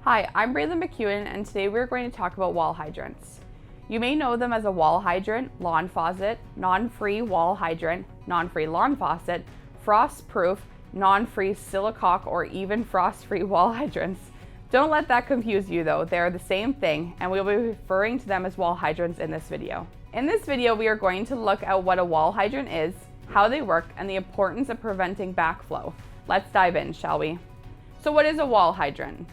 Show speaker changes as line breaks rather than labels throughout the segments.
Hi, I'm Braylon McEwen, and today we're going to talk about wall hydrants. You may know them as a wall hydrant, lawn faucet, non-free wall hydrant, non-free lawn faucet, frost-proof, non-free silicoque, or even frost-free wall hydrants. Don't let that confuse you though, they are the same thing, and we'll be referring to them as wall hydrants in this video. In this video, we are going to look at what a wall hydrant is, how they work, and the importance of preventing backflow. Let's dive in, shall we? So what is a wall hydrant?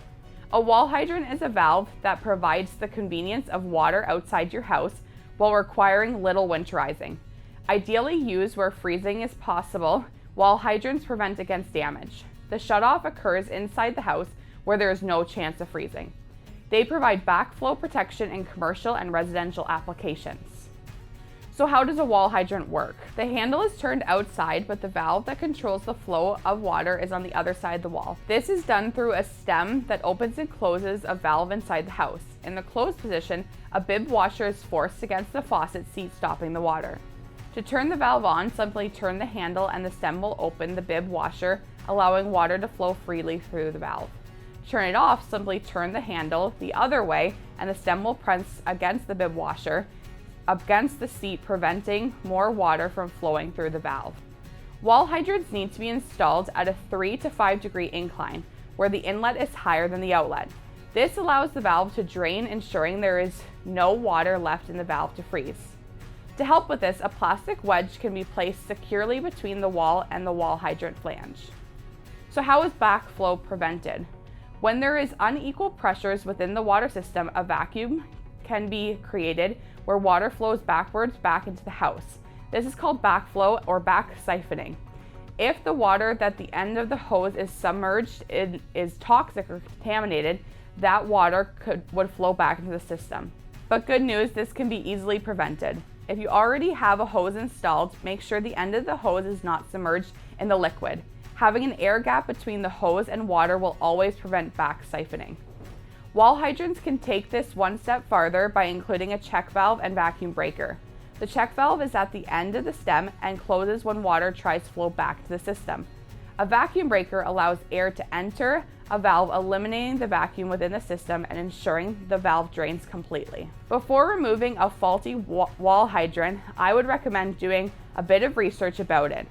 A wall hydrant is a valve that provides the convenience of water outside your house while requiring little winterizing. Ideally used where freezing is possible, wall hydrants prevent against damage. The shutoff occurs inside the house where there is no chance of freezing. They provide backflow protection in commercial and residential applications. So how does a wall hydrant work? The handle is turned outside, but the valve that controls the flow of water is on the other side of the wall. This is done through a stem that opens and closes a valve inside the house. In the closed position, a bib washer is forced against the faucet seat, stopping the water. To turn the valve on, simply turn the handle and the stem will open the bib washer, allowing water to flow freely through the valve. To turn it off, simply turn the handle the other way and the stem will press against the bib washer against the seat, preventing more water from flowing through the valve. Wall hydrants need to be installed at a 3 to 5 degree incline, where the inlet is higher than the outlet. This allows the valve to drain, ensuring there is no water left in the valve to freeze. To help with this, a plastic wedge can be placed securely between the wall and the wall hydrant flange. So how is backflow prevented? When there is unequal pressures within the water system, a vacuum can be created where water flows backwards back into the house. This is called backflow or back siphoning. If the water that the end of the hose is submerged is toxic or contaminated, that water would flow back into the system. But good news, this can be easily prevented. If you already have a hose installed, make sure the end of the hose is not submerged in the liquid. Having an air gap between the hose and water will always prevent back siphoning. Wall hydrants can take this one step farther by including a check valve and vacuum breaker. The check valve is at the end of the stem and closes when water tries to flow back to the system. A vacuum breaker allows air to enter a valve, eliminating the vacuum within the system and ensuring the valve drains completely. Before removing a faulty wall hydrant, I would recommend doing a bit of research about it.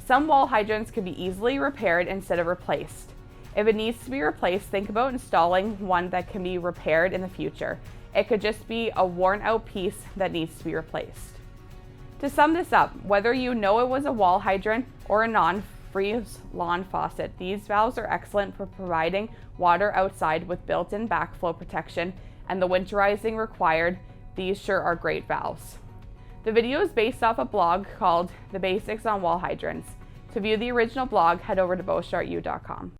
Some wall hydrants can be easily repaired instead of replaced. If it needs to be replaced, think about installing one that can be repaired in the future. It could just be a worn out piece that needs to be replaced. To sum this up, whether you know it was a wall hydrant or a non-freeze lawn faucet, these valves are excellent for providing water outside with built-in backflow protection and the winterizing required. These sure are great valves. The video is based off a blog called The Basics on Wall Hydrants. To view the original blog, head over to boshartu.com.